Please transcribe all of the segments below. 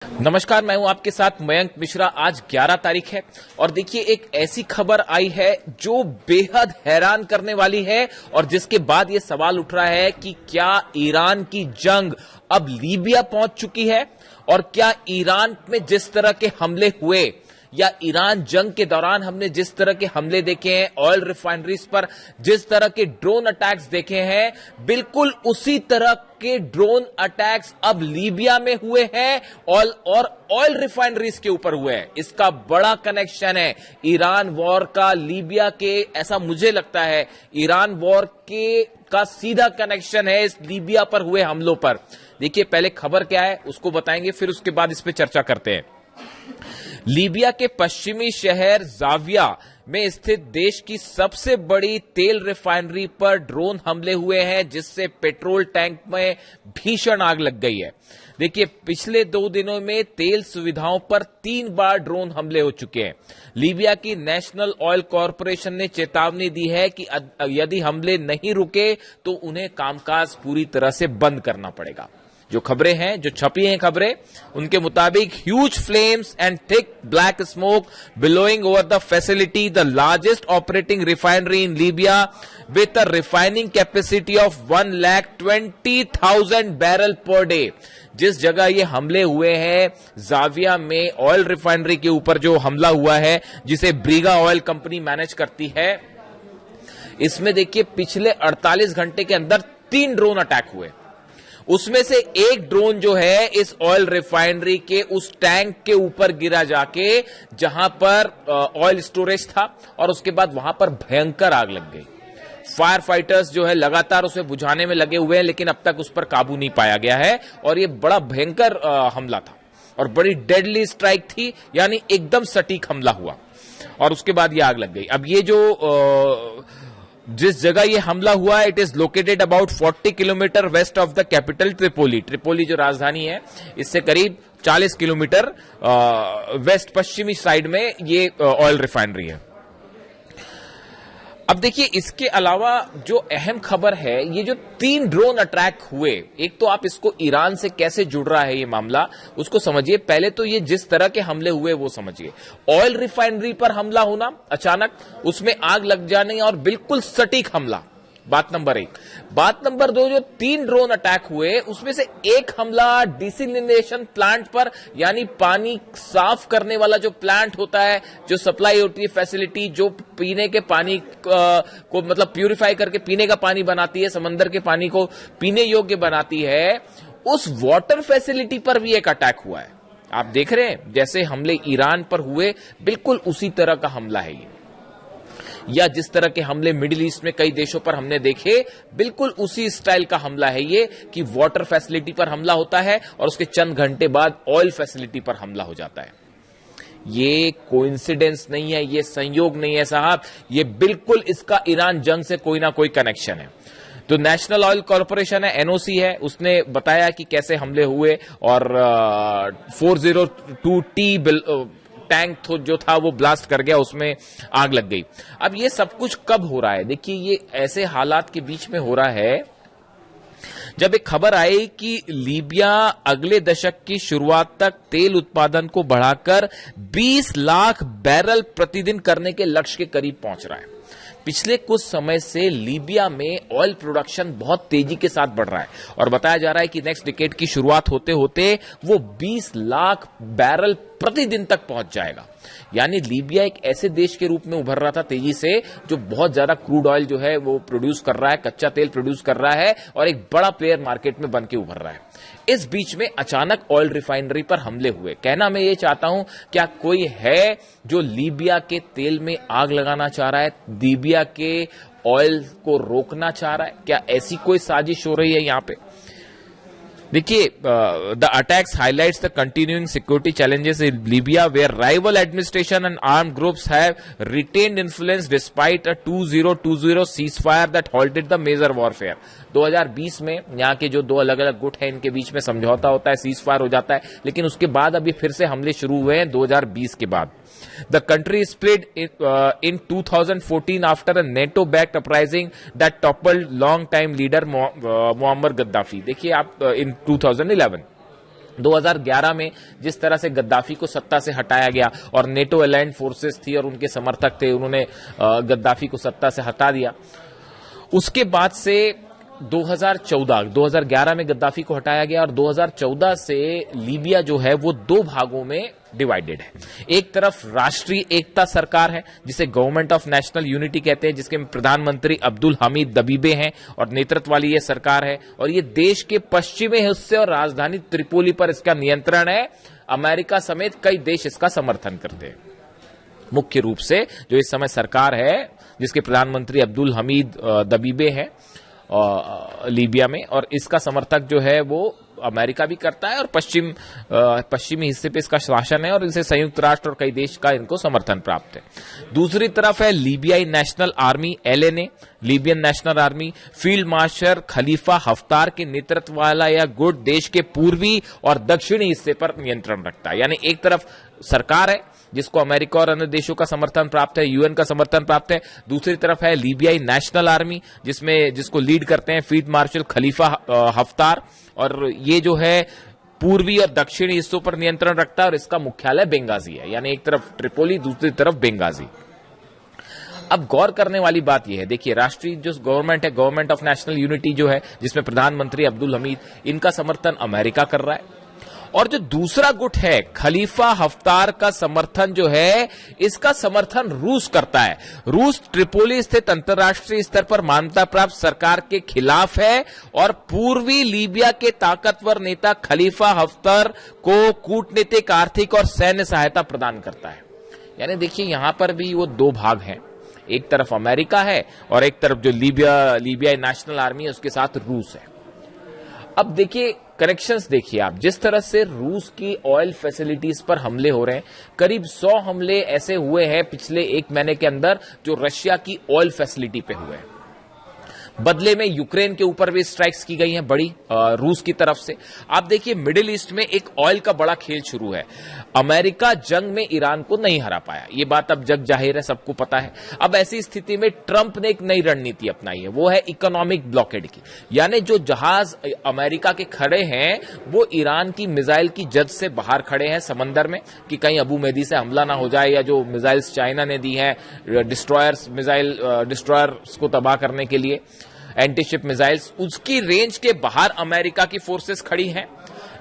नमस्कार, मैं हूं आपके साथ मयंक मिश्रा। आज 11 तारीख है और देखिए एक ऐसी खबर आई है जो बेहद हैरान करने वाली है और जिसके बाद ये सवाल उठ रहा है कि क्या ईरान की जंग अब लीबिया पहुंच चुकी है और क्या ईरान में जिस तरह के हमले हुए या ईरान जंग के दौरान हमने जिस तरह के हमले देखे हैं, ऑयल रिफाइनरीज पर जिस तरह के ड्रोन अटैक्स देखे हैं, बिल्कुल उसी तरह के ड्रोन अटैक्स अब लीबिया में हुए हैं और ऑयल रिफाइनरीज के ऊपर हुए हैं। इसका बड़ा कनेक्शन है ईरान वॉर का लीबिया के, ऐसा मुझे लगता है ईरान वॉर के का सीधा कनेक्शन है इस लीबिया पर हुए हमलों पर। देखिए पहले खबर क्या है उसको बताएंगे, फिर उसके बाद इस पर चर्चा करते हैं। लीबिया के पश्चिमी शहर जाविया में स्थित देश की सबसे बड़ी तेल रिफाइनरी पर ड्रोन हमले हुए हैं जिससे पेट्रोल टैंक में भीषण आग लग गई है। देखिए पिछले 2 दिनों में तेल सुविधाओं पर 3 बार ड्रोन हमले हो चुके हैं। लीबिया की नेशनल ऑयल कॉरपोरेशन ने चेतावनी दी है कि यदि हमले नहीं रुके तो उन्हें कामकाज पूरी तरह से बंद करना पड़ेगा। जो खबरें हैं, जो छपी हैं खबरें, उनके मुताबिक huge flames and thick black smoke billowing over the facility, the largest operating refinery in Libya with a refining capacity of 1,20,000 barrel per day. जिस जगह ये हमले हुए हैं जाविया में ऑयल रिफाइनरी के ऊपर जो हमला हुआ है जिसे ब्रीगा ऑयल कंपनी मैनेज करती है, इसमें देखिए पिछले 48 घंटे के अंदर 3 ड्रोन अटैक हुए। उसमें से एक ड्रोन जो है इस ऑयल रिफाइनरी के उस टैंक के ऊपर गिरा जाके जहां पर ऑयल स्टोरेज था और उसके बाद वहां पर भयंकर आग लग गई। फायर फाइटर्स जो है लगातार उसे बुझाने में लगे हुए हैं लेकिन अब तक उस पर काबू नहीं पाया गया है और ये बड़ा भयंकर हमला था और बड़ी डेडली स्ट्राइक थी, यानी एकदम सटीक हमला हुआ और उसके बाद ये आग लग गई। अब ये जो जिस जगह ये हमला हुआ it is located about 40 kilometre west of the capital Tripoli. Tripoli जो राजधानी है इससे करीब 40 किलोमीटर वेस्ट पश्चिमी साइड में ये ऑयल रिफाइनरी है। अब देखिए इसके अलावा जो अहम खबर है, ये जो 3 ड्रोन अटैक हुए, एक तो आप इसको ईरान से कैसे जुड़ रहा है ये मामला उसको समझिए। पहले तो ये जिस तरह के हमले हुए वो समझिए। ऑयल रिफाइनरी पर हमला होना अचानक, उसमें आग लग जाने और बिल्कुल सटीक हमला, बात नंबर 1। बात नंबर 2, जो 3 ड्रोन अटैक हुए उसमें से एक हमला डिसलिनेशन प्लांट पर, यानी पानी साफ करने वाला जो प्लांट होता है, जो सप्लाई होती है फैसिलिटी, जो पीने के पानी को मतलब प्यूरिफाई करके पीने का पानी बनाती है, समंदर के पानी को पीने योग्य बनाती है, उस वाटर फैसिलिटी पर भी एक अटैक हुआ है। आप देख रहे हैं जैसे हमले ईरान पर हुए बिल्कुल उसी तरह का हमला है ये, या जिस तरह के हमले मिडिल ईस्ट में कई देशों पर हमने देखे बिल्कुल उसी स्टाइल का हमला है ये कि वाटर फैसिलिटी पर हमला होता है और उसके चंद घंटे बाद ऑयल फैसिलिटी पर हमला हो जाता है। ये कोइंसिडेंस नहीं है, ये संयोग नहीं है साहब, ये बिल्कुल इसका ईरान जंग से कोई ना कोई कनेक्शन है। तो नेशनल ऑयल कॉरपोरेशन है, एनओसी है, उसने बताया कि कैसे हमले हुए और 402T टैंक जो था वो ब्लास्ट कर गया, उसमें आग लग गई। अब ये सब कुछ कब हो रहा है? देखिए ये ऐसे हालात के बीच में हो रहा है जब एक खबर आई कि लीबिया अगले दशक की शुरुआत तक तेल उत्पादन को बढ़ाकर 20 लाख बैरल प्रतिदिन करने के लक्ष्य के करीब पहुंच रहा है। पिछले कुछ समय से लीबिया में ऑयल प्रोडक्शन बहुत तेजी के साथ बढ़ रहा है और बताया जा रहा है कि नेक्स्ट डिकेड की शुरुआत होते होते वो 20 लाख बैरल प्रतिदिन तक पहुंच जाएगा। यानी लीबिया एक ऐसे देश के रूप में उभर रहा था तेजी से जो बहुत ज्यादा क्रूड ऑयल जो है वो प्रोड्यूस कर रहा है, कच्चा तेल प्रोड्यूस कर रहा है और एक बड़ा प्लेयर मार्केट में बन के उभर रहा है। इस बीच में अचानक ऑयल रिफाइनरी पर हमले हुए। कहना मैं ये चाहता हूं, क्या कोई है जो लीबिया के तेल में आग लगाना चाह रहा है, लीबिया के ऑयल को रोकना चाह रहा है? क्या ऐसी कोई साजिश हो रही है यहां पे? देखिए the attacks highlights the continuing security challenges in Libya where rival administration and armed groups have retained influence despite a 2020 ceasefire that halted the major warfare. 2020 में यहाँ के जो 2 अलग अलग गुट हैं इनके बीच में समझौता होता है, सीज फायर हो जाता है, लेकिन उसके बाद अभी फिर से हमले शुरू हुए हैं 2020 के बाद। The country split in 2014 after a NATO-backed uprising that toppled long-time leader Muammar Gaddafi. देखिए आप in 2011 2011 में जिस तरह से गद्दाफी को सत्ता से हटाया गया और नेटो अलाइंड फोर्सेस थी और उनके समर्थक थे, उन्होंने गद्दाफी को सत्ता से हटा दिया। उसके बाद से 2011 में गद्दाफी को हटाया गया और 2014 से लीबिया जो है वो दो भागों में डिवाइडेड है। एक तरफ राष्ट्रीय एकता सरकार है जिसे गवर्नमेंट ऑफ नेशनल यूनिटी कहते हैं, जिसके प्रधानमंत्री अब्दुल हमीद दबीबे हैं और नेतृत्व वाली ये सरकार है और ये देश के पश्चिमी हिस्से और राजधानी त्रिपोली पर इसका नियंत्रण है। अमेरिका समेत कई देश इसका समर्थन करते हैं। मुख्य रूप से जो इस समय सरकार है जिसके प्रधानमंत्री अब्दुल हमीद दबीबे हैं लीबिया में, और इसका समर्थक जो है वो अमेरिका भी करता है और पश्चिमी हिस्से पे इसका शासन है और इसे संयुक्त राष्ट्र और कई देश का इनको समर्थन प्राप्त है। दूसरी तरफ है लीबियाई national army LNA, Libyan national army. Field marshal Khalifa Haftar के नेतृत्व वाला यह गुट देश के पूर्वी और दक्षिणी हिस्से पर नियंत्रण रखता है। यानी एक तरफ सरकार है जिसको अमेरिका और अन्य देशों का समर्थन प्राप्त है, UN का समर्थन प्राप्त है। दूसरी तरफ है लीबियाई नेशनल आर्मी जिसको लीड करते हैं फील्ड मार्शल खलीफा हफ्तार, और ये जो है पूर्वी और दक्षिणी हिस्सों पर नियंत्रण रखता है और इसका मुख्यालय बेंगाजी है। यानी एक तरफ ट्रिपोली, दूसरी तरफ बेंगाजी। अब गौर करने वाली बात यह है, देखिए राष्ट्रीय जो गवर्नमेंट है, गवर्नमेंट ऑफ नेशनल यूनिटी जो है, जिसमें प्रधानमंत्री अब्दुल हमीद, इनका समर्थन अमेरिका कर रहा है। और जो दूसरा गुट है खलीफा हफ्तार का समर्थन जो है, इसका समर्थन रूस करता है। रूस ट्रिपोली स्थित अंतर्राष्ट्रीय स्तर पर मान्यता प्राप्त सरकार के खिलाफ है और पूर्वी लीबिया के ताकतवर नेता खलीफा हफ्तार को कूटनीतिक, आर्थिक और सैन्य सहायता प्रदान करता है। यानी देखिए यहां पर भी वो दो भाग हैं, एक तरफ अमेरिका है और एक तरफ जो लीबिया नेशनल आर्मी है उसके साथ रूस है। अब देखिए कनेक्शंस देखिए आप, जिस तरह से रूस की ऑयल फैसिलिटीज पर हमले हो रहे हैं, करीब 100 हमले ऐसे हुए हैं पिछले 1 महीने के अंदर जो रशिया की ऑयल फैसिलिटी पे हुए हैं। बदले में यूक्रेन के ऊपर भी स्ट्राइक्स की गई हैं बड़ी रूस की तरफ से। आप देखिए मिडिल ईस्ट में एक ऑयल का बड़ा खेल शुरू है। अमेरिका जंग में ईरान को नहीं हरा पाया, ये बात अब जग जाहिर है, सबको पता है। अब ऐसी स्थिति में ट्रंप ने एक नई रणनीति अपनाई है, वो है इकोनॉमिक ब्लॉकेड की। यानी जो जहाज अमेरिका के खड़े हैं वो ईरान की मिसाइल की जद से बाहर खड़े हैं समंदर में कि कहीं अबू मेदी से हमला ना हो जाए, या जो मिसाइल्स चाइना ने दी हैं डिस्ट्रॉयर्स को तबाह करने के लिए, एंटीशिप मिसाइल्स, उसकी रेंज के बाहर अमेरिका की फोर्सेस खड़ी हैं।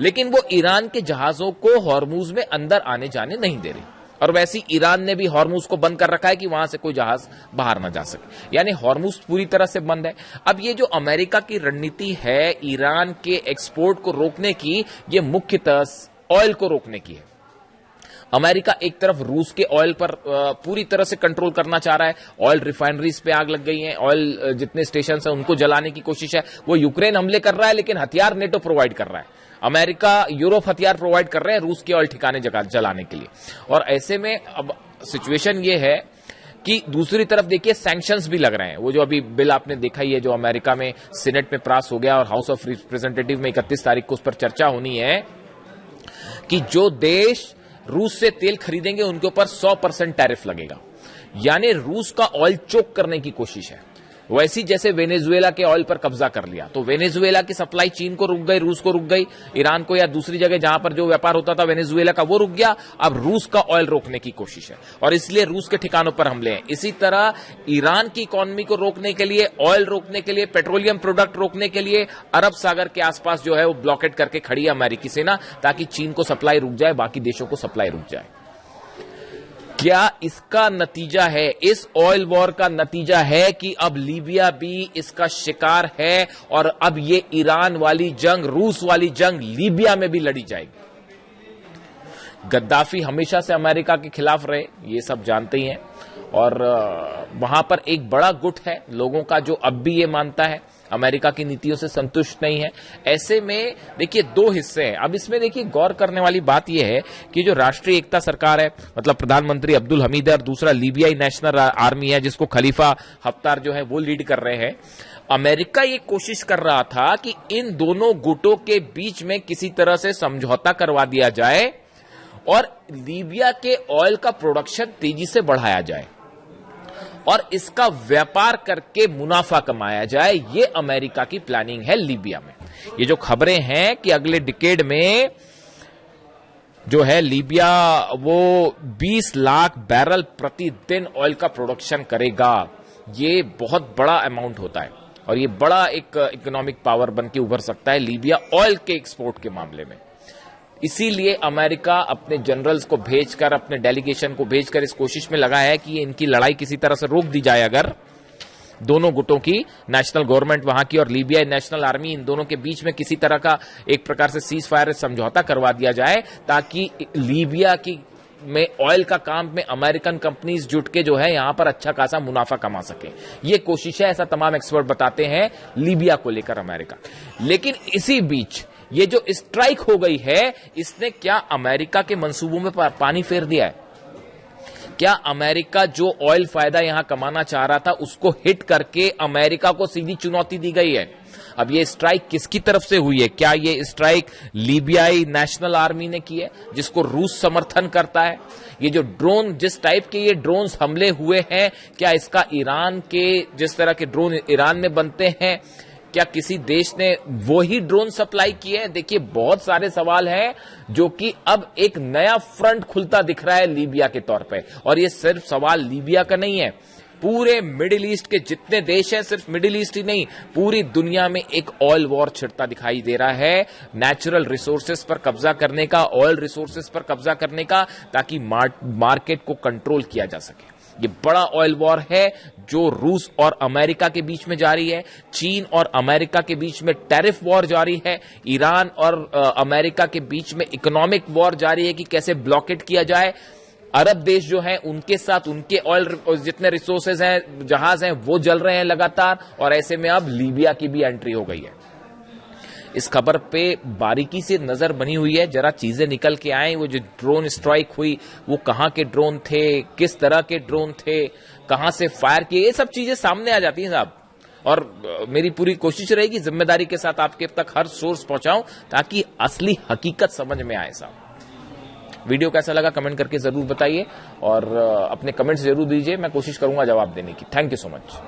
लेकिन वो ईरान के जहाजों को हॉर्मुज में अंदर आने जाने नहीं दे रही, और वैसे ईरान ने भी हॉर्मुज को बंद कर रखा है कि वहां से कोई जहाज बाहर ना जा सके। यानी हॉर्मुज पूरी तरह से बंद है। अब ये जो अमेरिका की रणनीति है ईरान के एक्सपोर्ट को रोकने की, ये मुख्यतः ऑयल को रोकने की है। अमेरिका एक तरफ रूस के ऑयल पर पूरी तरह से कंट्रोल करना चाह रहा है। ऑयल रिफाइनरीज पे आग लग गई है, ऑयल जितने स्टेशन हैं उनको जलाने की कोशिश है। वो यूक्रेन हमले कर रहा है लेकिन हथियार नेटो प्रोवाइड कर रहा है। अमेरिका यूरोप हथियार प्रोवाइड कर रहे हैं रूस के ऑयल ठिकाने जलाने के लिए। और ऐसे में अब सिचुएशन ये है कि दूसरी तरफ देखिए सैंक्शंस भी लग रहे हैं। वो जो अभी बिल आपने देखा ही है जो अमेरिका में सीनेट में पास हो गया और हाउस ऑफ रिप्रेजेंटेटिव में 31 तारीख को उस पर चर्चा होनी है कि जो देश रूस से तेल खरीदेंगे उनके ऊपर 100% टैरिफ लगेगा। यानी रूस का ऑयल चोक करने की कोशिश है। वैसी जैसे वेनेजुएला के ऑयल पर कब्जा कर लिया, तो वेनेजुएला की सप्लाई चीन को रुक गई, रूस को रुक गई, ईरान को या दूसरी जगह जहां पर जो व्यापार होता था वेनेजुएला का वो रुक गया। अब रूस का ऑयल रोकने की कोशिश है और इसलिए रूस के ठिकानों पर हमले हैं। इसी तरह ईरान की इकोनॉमी को रोकने के लिए, ऑयल रोकने के लिए, पेट्रोलियम प्रोडक्ट रोकने के लिए अरब सागर के आसपास जो है वो ब्लॉकेट करके खड़ी है अमेरिकी सेना, ताकि चीन को सप्लाई रुक जाए, बाकी देशों को सप्लाई रुक जाए। क्या इसका नतीजा है, इस ऑयल वॉर का नतीजा है कि अब लीबिया भी इसका शिकार है और अब ये ईरान वाली जंग, रूस वाली जंग लीबिया में भी लड़ी जाएगी। गद्दाफी हमेशा से अमेरिका के खिलाफ रहे, ये सब जानते ही हैं, और वहां पर एक बड़ा गुट है लोगों का जो अब भी ये मानता है, अमेरिका की नीतियों से संतुष्ट नहीं है। ऐसे में देखिए दो हिस्से हैं। अब इसमें देखिए गौर करने वाली बात यह है कि जो राष्ट्रीय एकता सरकार है, मतलब प्रधानमंत्री अब्दुल हमीद है, और दूसरा लीबियाई नेशनल आर्मी है जिसको खलीफा हफ्तार जो है वो लीड कर रहे हैं। अमेरिका ये कोशिश कर रहा था कि इन दोनों गुटों के बीच में किसी तरह से समझौता करवा दिया जाए और लीबिया के ऑयल का प्रोडक्शन तेजी से बढ़ाया जाए और इसका व्यापार करके मुनाफा कमाया जाए। ये अमेरिका की प्लानिंग है लीबिया में। ये जो खबरें हैं कि अगले डिकेड में जो है लीबिया वो 20 लाख बैरल प्रतिदिन ऑयल का प्रोडक्शन करेगा। ये बहुत बड़ा अमाउंट होता है और ये बड़ा एक इकोनॉमिक पावर बन के उभर सकता है लीबिया ऑयल के एक्सपोर्ट के मामले में। इसीलिए अमेरिका अपने जनरल्स को भेजकर, अपने डेलीगेशन को भेजकर इस कोशिश में लगा है कि इनकी लड़ाई किसी तरह से रोक दी जाए। अगर दोनों गुटों की, नेशनल गवर्नमेंट वहां की और लीबिया नेशनल आर्मी, इन दोनों के बीच में किसी तरह का एक प्रकार से सीज फायर समझौता करवा दिया जाए, ताकि लीबिया की में ऑयल का काम में अमेरिकन कंपनीज जुट के जो है यहां पर अच्छा खासा मुनाफा कमा सके। ये कोशिश है, ऐसा तमाम एक्सपर्ट बताते हैं लीबिया को लेकर अमेरिका। लेकिन इसी बीच ये जो स्ट्राइक हो गई है, इसने क्या अमेरिका के मंसूबों में पानी फेर दिया है? क्या अमेरिका जो ऑयल फायदा यहां कमाना चाह रहा था उसको हिट करके अमेरिका को सीधी चुनौती दी गई है? अब ये स्ट्राइक किसकी तरफ से हुई है? क्या ये स्ट्राइक लीबियाई नेशनल आर्मी ने की है, जिसको रूस समर्थन करता है? ये जो ड्रोन, जिस टाइप के ये ड्रोन्स हमले हुए हैं, क्या इसका ईरान के, जिस तरह के ड्रोन ईरान में बनते हैं, क्या किसी देश ने वो ही ड्रोन सप्लाई किए हैं? देखिए, बहुत सारे सवाल हैं जो कि अब एक नया फ्रंट खुलता दिख रहा है लीबिया के तौर पे। और ये सिर्फ सवाल लीबिया का नहीं है, पूरे मिडिल ईस्ट के जितने देश हैं, सिर्फ मिडिल ईस्ट ही नहीं, पूरी दुनिया में एक ऑयल वॉर छिड़ता दिखाई दे रहा है, नेचुरल रिसोर्सेस पर कब्जा करने का, ऑयल रिसोर्सेस पर कब्जा करने का, ताकि मार्केट को कंट्रोल किया जा सके। ये बड़ा ऑयल वॉर है जो रूस और अमेरिका के बीच में जारी है। चीन और अमेरिका के बीच में टैरिफ वॉर जारी है। ईरान और अमेरिका के बीच में इकोनॉमिक वॉर जारी है कि कैसे ब्लॉकेट किया जाए। अरब देश जो हैं उनके साथ उनके ऑयल जितने रिसोर्सेज हैं, जहाज हैं, वो जल रहे हैं लगातार, और ऐसे में अब लीबिया की भी एंट्री हो गई है। इस खबर पे बारीकी से नजर बनी हुई है, जरा चीजें निकल के आए। वो जो ड्रोन स्ट्राइक हुई, वो कहां के ड्रोन थे, किस तरह के ड्रोन थे, कहां से फायर किए, ये सब चीजें सामने आ जाती हैं साहब। और मेरी पूरी कोशिश रहेगी जिम्मेदारी के साथ आपके तक हर सोर्स पहुंचाऊं, ताकि असली हकीकत समझ में आए साहब। वीडियो कैसा लगा कमेंट करके जरूर बताइए और अपने कमेंट्स जरूर दीजिए, मैं कोशिश करूंगा जवाब देने की। Thank you so much.